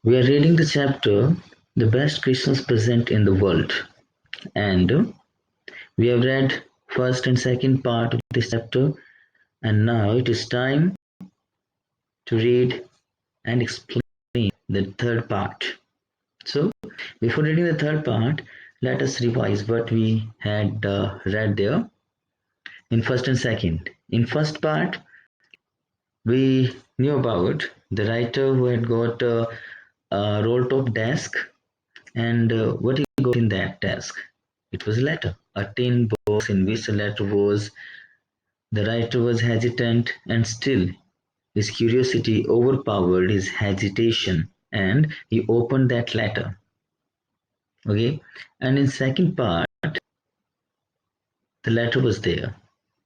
We are reading the chapter The Best Christmas Present in the World, and we have read first and second part of this chapter, and now it is time to read and explain the third part. So, before reading the third part, let us revise what we had read there in first and second. In first part, we knew about the writer who had got a roll top desk, and what he got in that desk? It was a letter, a tin box in which a letter was. The writer was hesitant, and still his curiosity overpowered his hesitation, and he opened that letter. Okay, and in second part, the letter was there,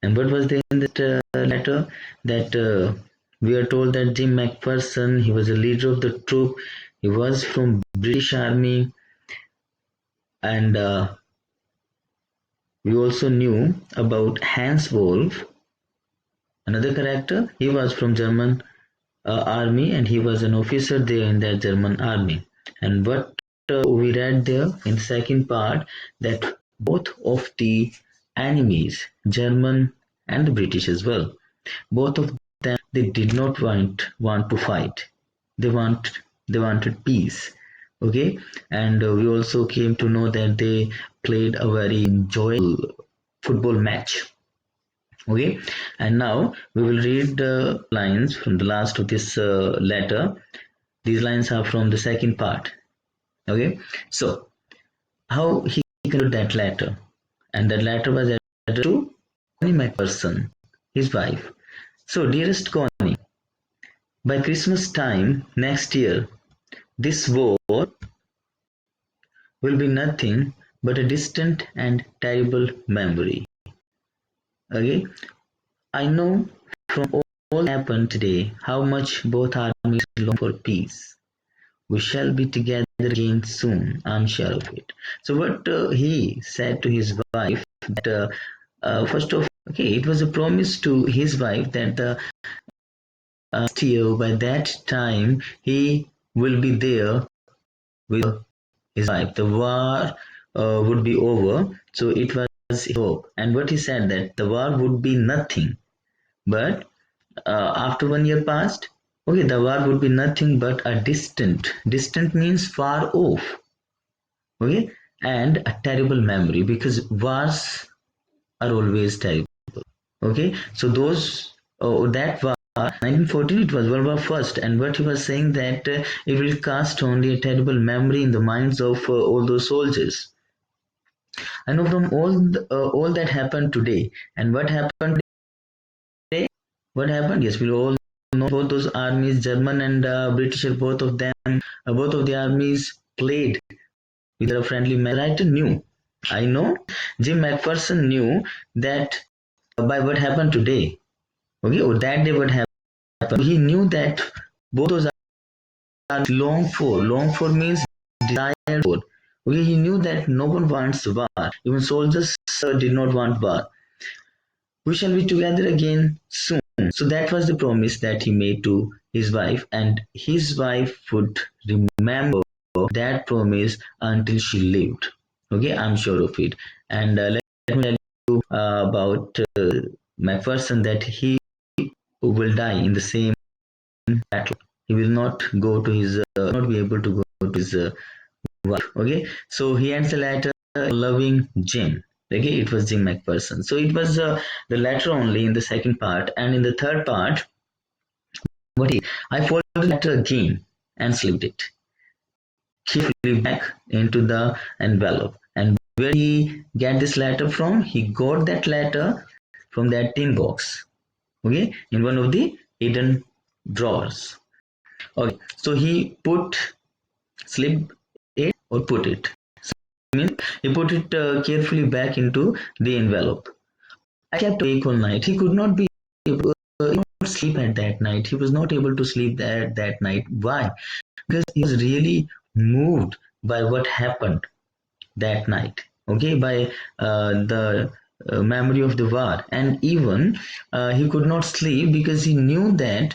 and what was there in that letter? That we are told that Jim McPherson, he was a leader of the troop. He was from British Army, and we also knew about Hans Wolff, another character. He was from German army, and he was an officer there in that German army. And what we read there in the second part, that both of the enemies, German and the British as well, both of them, they did not want to fight. They wanted peace. Okay, and we also came to know that they played a very enjoyable football match. Okay, and now we will read the lines from the last of this letter. These lines are from the second part. Okay, so how he concluded that letter, and that letter was addressed to Connie McPherson, his wife. So, dearest Connie, by Christmas time next year, this war will be nothing but a distant and terrible memory. Okay, I know from all that happened today how much both armies long for peace. We shall be together again soon, I'm sure of it. So what he said to his wife that first of okay, it was a promise to his wife that the next year by that time he will be there with his wife. The war would be over, so it was his hope. And what he said that the war would be nothing, but after 1 year passed, okay, the war would be nothing but a distant means far off, okay, and a terrible memory, because wars are always terrible. Okay, so those that war 1914, it was World War First, and what he was saying that it will cast only a terrible memory in the minds of all those soldiers. I know from all that happened today, and what happened today, what happened? Yes, we all know both those armies, German and British, both of them, both of the armies played with a friendly match. The writer knew. I know Jim McPherson knew that by what happened today. Okay, or that day what happened. He knew that both those are long for. Long for means desired for. Okay, he knew that no one wants war. Even soldiers did not want war. We shall be together again soon. So that was the promise that he made to his wife, and his wife would remember that promise until she lived. Okay, I'm sure of it. And let me tell you about Macpherson, that he will die in the same battle. He will not go to his, not be able to go to his wife. Okay, so he ends the letter, loving Jim. Okay, it was Jim McPherson. So it was the letter only in the second part, and in the third part, what he, I folded the letter again and slipped it carefully back into the envelope. And where he get this letter from? He got that letter from that tin box. Okay, in one of the hidden drawers. Okay, so he slip it or put it. So means he put it carefully back into the envelope. I kept awake all night. He could not be able to sleep at that night. He was not able to sleep that night. Why? Because he was really moved by what happened that night. Okay, by the memory of the war, and even he could not sleep because he knew that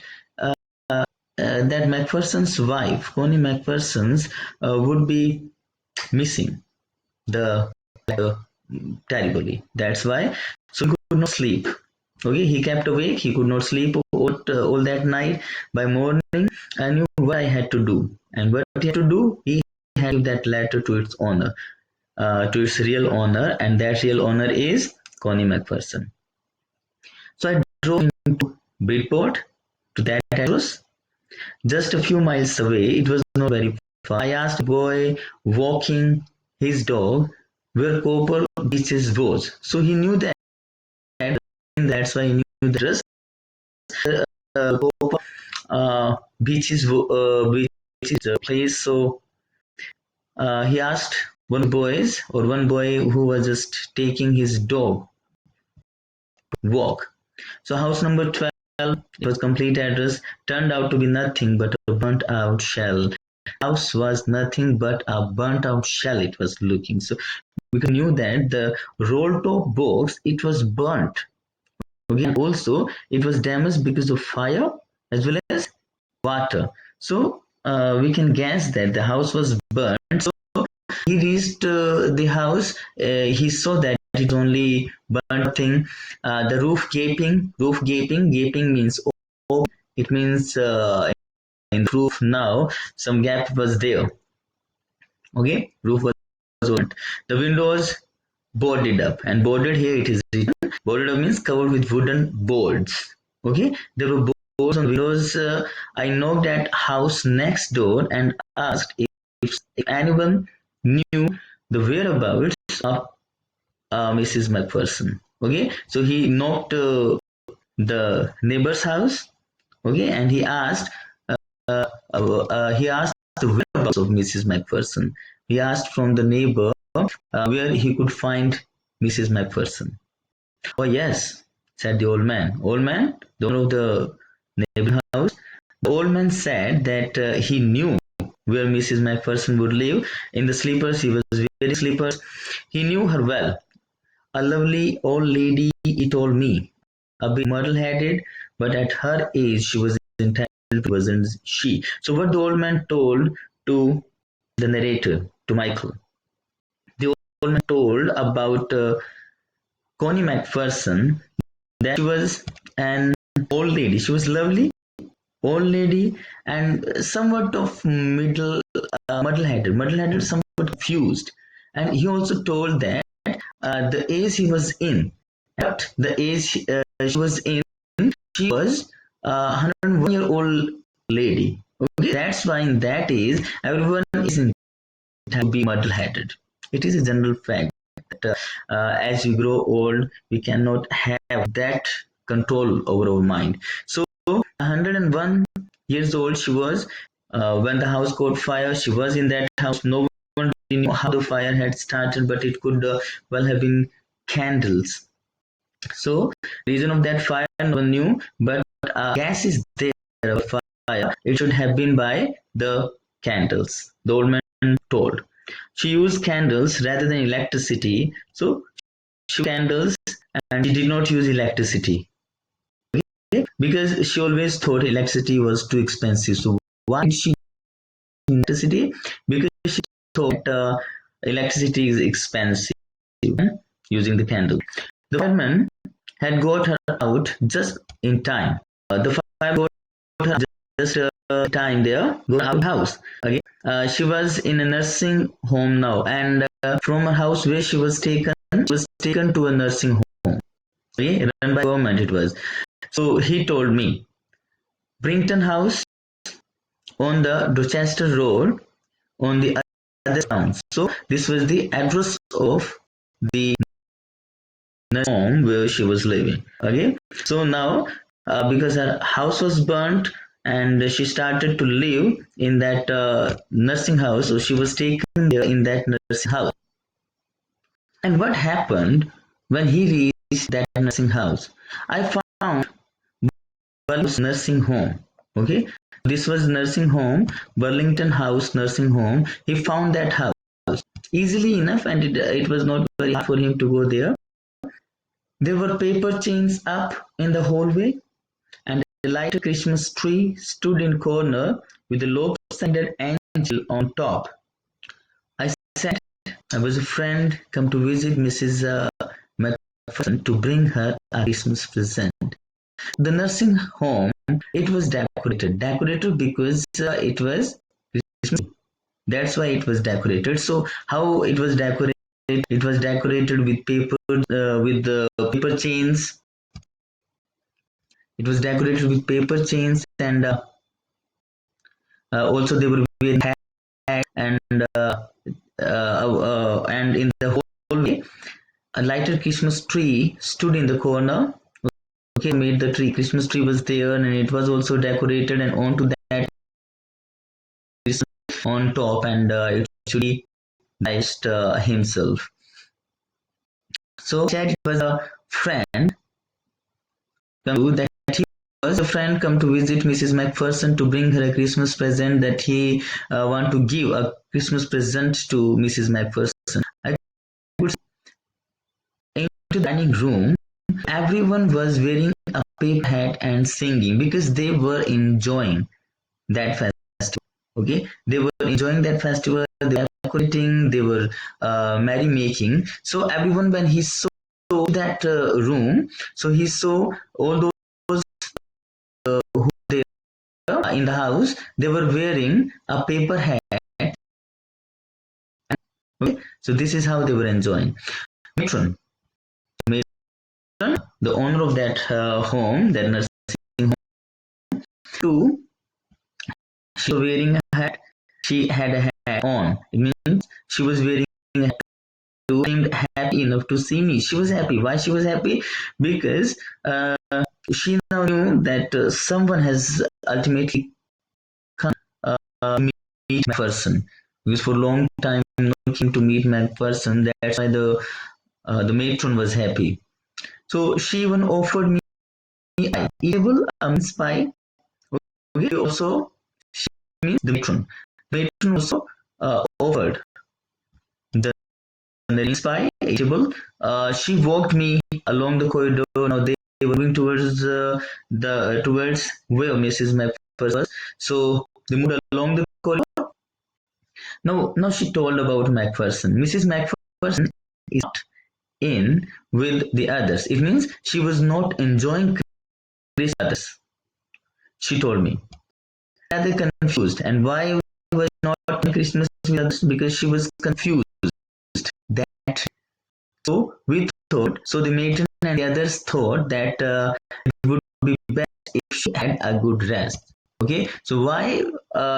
that Macpherson's wife, Connie Macpherson's, would be missing the uh, terribly. That's why. So he could not sleep. Okay, he kept awake. He could not sleep all that night. By morning, I knew what I had to do, and what he had to do, he had to give that letter to its owner, to its real owner, and that real owner is Connie Macpherson. So I drove into Bridport to that address, just a few miles away. It was not very far. I asked a boy walking his dog where Copper Beaches was. So he knew that, that's why he knew the address. Copper Beaches place. So he asked one boy who was just taking his dog walk. So house number 12, it was complete address, turned out to be nothing but a burnt out shell. House was nothing but a burnt out shell it was looking. So we knew that the roll top box, it was burnt. Okay, and also it was damaged because of fire as well as water. So we can guess that the house was burnt. So he reached the house. He saw that it only burnt thing. The roof gaping. Roof gaping. Gaping means open. It means in the roof now some gap was there. Okay, roof was opened. The windows boarded up, and boarded here it is written. Boarded up means covered with wooden boards. Okay, there were boards on the windows. I knocked at house next door and asked if anyone knew the whereabouts of Mrs. Macpherson. Okay, so he knocked the neighbor's house. Okay, and he asked the whereabouts of Mrs. Macpherson. He asked from the neighbor where he could find Mrs. Macpherson. Oh yes, said the old man. Old man, the owner of the neighboring house. The old man said that he knew where Mrs. Macpherson would live. In the sleepers, he was wearing slippers. He knew her well. A lovely old lady, he told me, a bit muddle-headed, but at her age she was entitled to, wasn't she? So what the old man told to the narrator, to Michael, the old man told about Connie Macpherson, that she was an old lady. She was lovely, old lady, and somewhat of muddle-headed, somewhat confused. And he also told that the age he was in, at the age she was in, she was a 101-year-old lady. Okay, that's why in that age, everyone is entitled to be muddle-headed. It is a general fact that as we grow old, we cannot have that control over our mind. So 101 years old she was when the house caught fire. She was in that house. No one really knew how the fire had started, but it could well have been candles. So reason of that fire no one knew, but gas is there of fire. It should have been by the candles. The old man told. She used candles rather than electricity. So she used candles and she did not use electricity. Okay? Because she always thought electricity was too expensive. So why did she use electricity? Because she thought electricity is expensive using the candle. The fireman had got her out just in time. The fireman got her just time there, got out of the house. Okay, she was in a nursing home now, and from her house where she was taken to a nursing home. Okay, run by government it was. So he told me, Brington House on the Dorchester Road on the other town. So this was the address of the home where she was living. Okay, so now because her house was burnt and she started to live in that nursing house, so she was taken there in that nursing house. And what happened when he reached that nursing house? I found Burlington nursing home. Okay, this was nursing home, Burlington House nursing home. He found that house easily enough, and it was not very hard for him to go there. There were paper chains up in the hallway, and the lighted Christmas tree stood in corner with a lopsided angel on top. I said I was a friend come to visit Mrs. Macpherson to bring her a Christmas present. The nursing home, it was decorated because it was Christmas. That's why it was decorated. So how it was decorated? It was decorated with with the paper chains. It was decorated with paper chains, and also they were wearing hats, and in the hallway, a lighted Christmas tree stood in the corner. Okay, made the tree. Christmas tree was there, and it was also decorated, and onto that on top, and it actually Christ himself. So said it was a friend that he was a friend come to visit Mrs. Macpherson to bring her a Christmas present, that he want to give a Christmas present to Mrs. Macpherson. I could see into the dining room, everyone was wearing a paper hat and singing because they were enjoying that festival. Okay, they were enjoying that festival. They were decorating. They were merrymaking. So everyone, when he saw that room, so he saw all those who they in the house. They were wearing a paper hat. Okay, so this is how they were enjoying. Matron, the owner of that home, that nursing home, too, she was wearing a hat. She had a hat on. It means she was wearing a hat too. Seemed happy enough to see me. She was happy. Why she was happy? Because she now knew that someone has ultimately come meet Macpherson. Because for a long time no one came to meet Macpherson. That's why the matron was happy. So she even offered me a eatable mince pie. Okay, also she means the matron. The matron also offered the mince pie eatable. She walked me along the corridor. Now they were moving towards towards where Mrs. Macpherson was. So they moved along the corridor. Now she told about Macpherson. Mrs. Macpherson is not in with the others. It means she was not enjoying Christmas with others. She told me. Rather confused. And why was she not in Christmas with others? Because she was confused. That so we thought. So the matron and the others thought that it would be best if she had a good rest. Okay, so why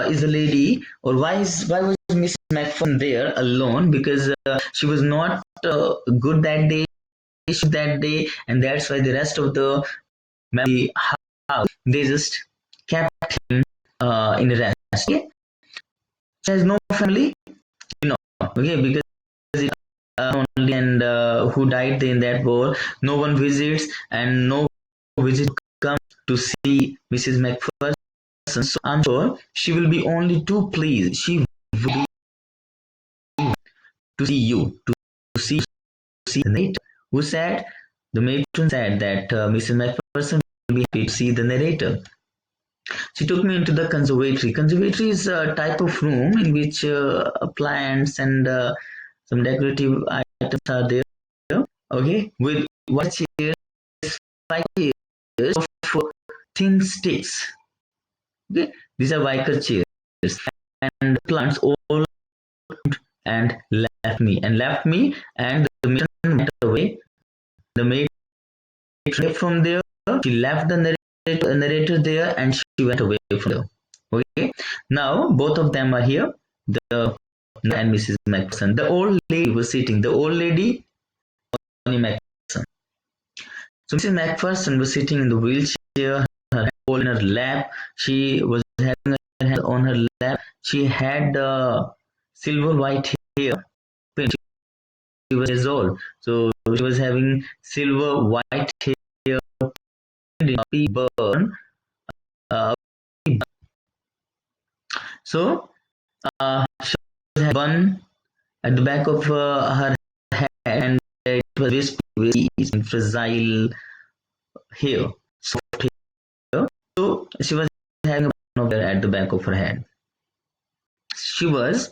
is the lady, or why was Miss Macpherson there alone? Because she was not good that day, and that's why the rest of the house, they just kept him in rest. Okay? She has no family, okay, because it only, and who died in that war. No one visits, and no visit come to see Mrs. Macpherson. So I'm sure she will be only too pleased. She will be to see you, to see the narrator. Who said? The matron said that Mrs. Macpherson will be happy to see the narrator. She took me into the conservatory. Conservatory is a type of room in which plants and some decorative items are there. Okay, with white chairs, five chairs of thin sticks. Okay, these are wicker chairs, and plants all and left me, and the matron went away. The matron from there, she left the narrator there, and she went away from there. Okay, now both of them are here. The and Mrs. Macpherson. The old lady was sitting. The old lady, Connie Macpherson. So Mrs. Macpherson was sitting in the wheelchair, her hand in her lap. She was having her hand on her lap. She had silver white hair. She was years old, so she was having silver white hair. Burn. Uh, so she had bun at the back of her head, and it was wispy, fragile hair, soft hair. She was having a button at the back of her head. She was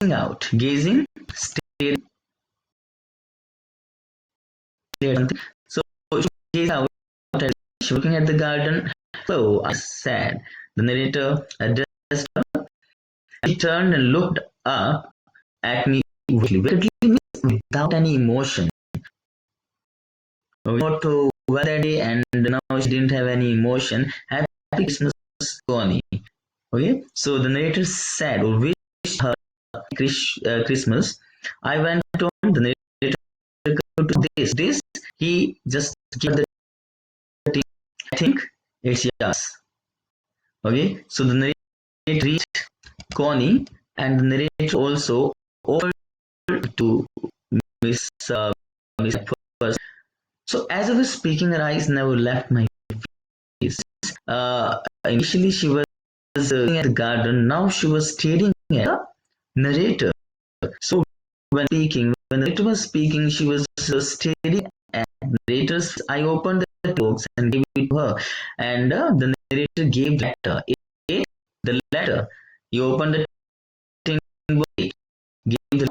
out, gazing, staring at something. So she gazed out and she was looking at the garden. Hello, I said. The narrator addressed her. She turned and looked up at me wickedly, without any emotion. We got to well that day, and now she didn't have any emotion. Happy Christmas, Connie. Okay, so the narrator said, or wished her Christmas. I went on. The narrator to this. He just gave the tip. I think it's yes. Okay, so the narrator reached Connie, and the narrator also offered to Miss Miss first. So as I was speaking, her eyes never left my face. Initially, she was looking at the garden. Now she was staring at the narrator. So when the narrator was speaking, she was staring at the narrator's. I opened the box and gave it to her, and the narrator gave the letter. The letter. He opened the tin box, gave the.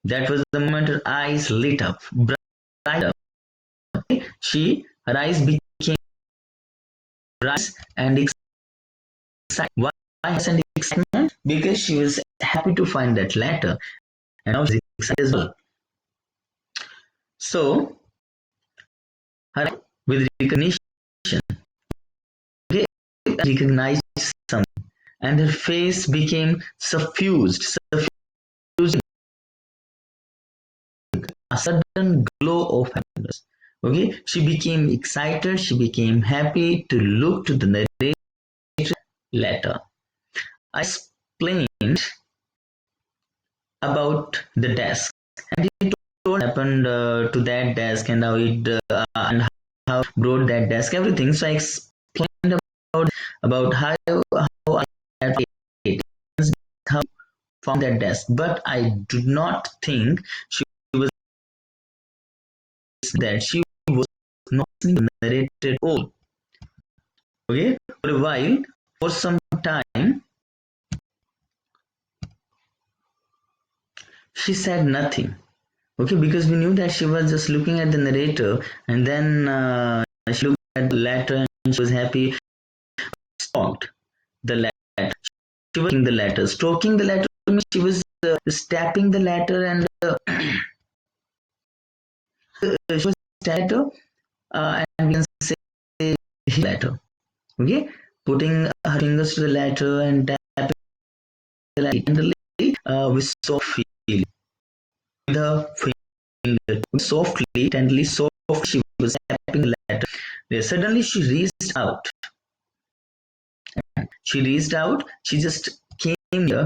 That was the moment her eyes lit up, bright up. Her eyes became bright and excited. Why hasn't excitement? Because she was happy to find that letter, and now she's excited as well. So, her with recognition, recognized something, and her face became suffused a sudden glow of happiness. Okay, she became excited, she became happy to look to the narrator letter. I explained about the desk, and he told what happened to that desk and how brought that desk, everything. So I explained about how I had it, how I found that desk, but I do not think she was that she was not listening to the narrated all. Okay, for a while, for some time, she said nothing. Okay, because we knew that she was just looking at the narrator, and then she looked at the letter and she was happy. Stalked the letter. She was stroking the letter. She was tapping the letter, and she was letter, and we can say letter. Okay, putting her fingers to the letter and tapping the letter tenderly with soft feeling. With her finger, softly, tenderly, soft. She was tapping the letter. Then suddenly, she reached out. She just came near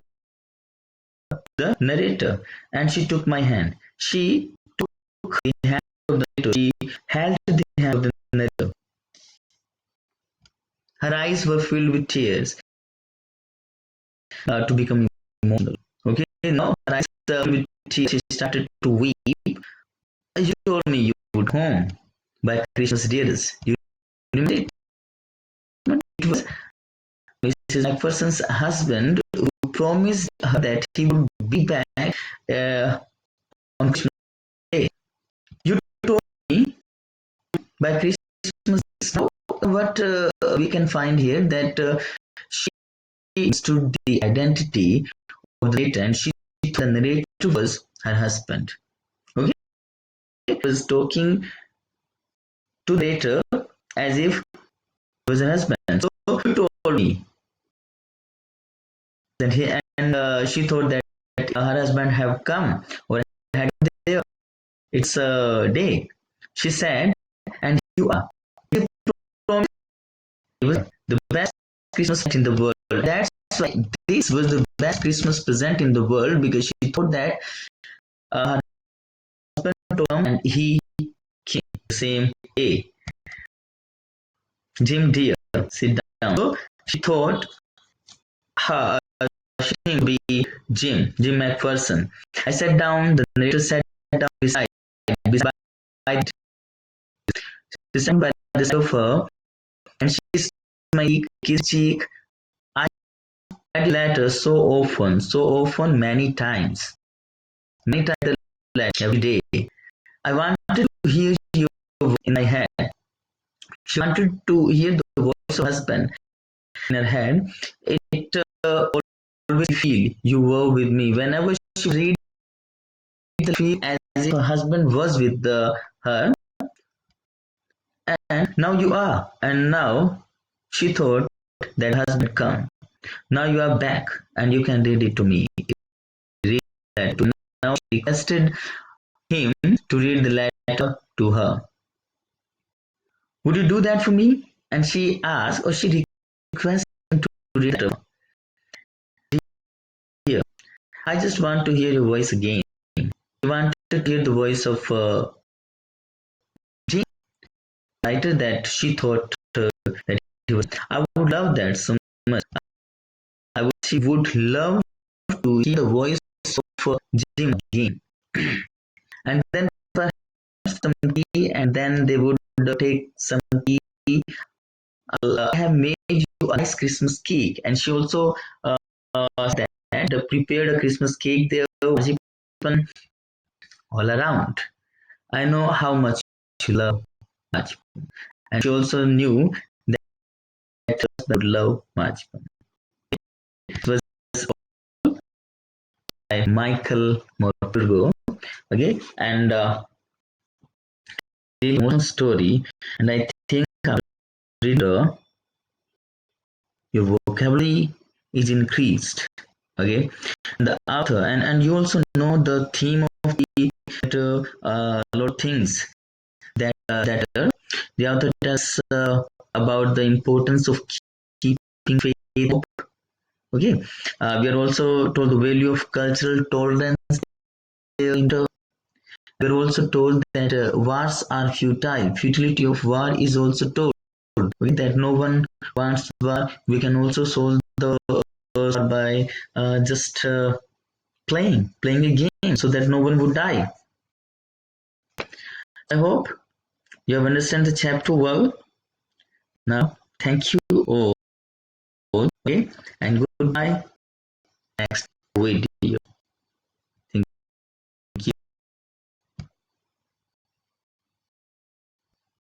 the narrator and she took my hand. She took the hand of the narrator. She held the hand of the narrator. Her eyes were filled with tears to become emotional. Okay, now her eyes with tears. She started to weep. You told me you would home by Christmas, dearest. You remember it? It was Mrs. Macpherson's husband who promised her that he would be back on Christmas Day. You told me by Christmas. Now, what we can find here that she understood the identity of the narrator, and the narrator was her husband. Okay, he was talking to the narrator as if he was her husband. So he told me that she thought that her husband have come or had there. It's a day. She said, and you are. He was the best Christmas in the world. That's why this was the best Christmas present in the world, because she thought that her husband told him and he came the same day. Jim, dear, sit down. So she thought her name would be Jim Macpherson. I sat down. The narrator sat down beside the sofa, and my cheek, kiss cheek. I write letters so often, many times the letter every day. I wanted to hear your voice in my head. She wanted to hear the voice of husband in her head. It always feel you were with me. Whenever she read the feel as if her husband was with her, and now you are. And now she thought that husband come. Now you are back and you can read it to me. Read that to now she requested him to read the letter to her. Would you do that for me? And she asked, or she requested him to read it. Here, I just want to hear your voice again. She wanted to hear the voice of Jane, writer that she thought that he was. I would love that so much. She would love to hear the voice of Jim again. And then perhaps some tea, and then they would take some tea. I have made you a nice Christmas cake, and she also said that prepared a Christmas cake there all around. I know how much you love much, and she also knew that husband would love much. It was by Michael Morpurgo, okay, and the emotional story, and I think our reader, your vocabulary is increased, okay. The author, and you also know the theme of the lot of things that the author tells about the importance of keeping faith. Okay, we are also told the value of cultural tolerance. We are also told that wars are futile. Futility of war is also told. Okay, that no one wants war. We can also solve the war by just playing a game, so that no one would die. I hope you have understand the chapter well. Now, thank you all. Okay, and goodbye. Next video.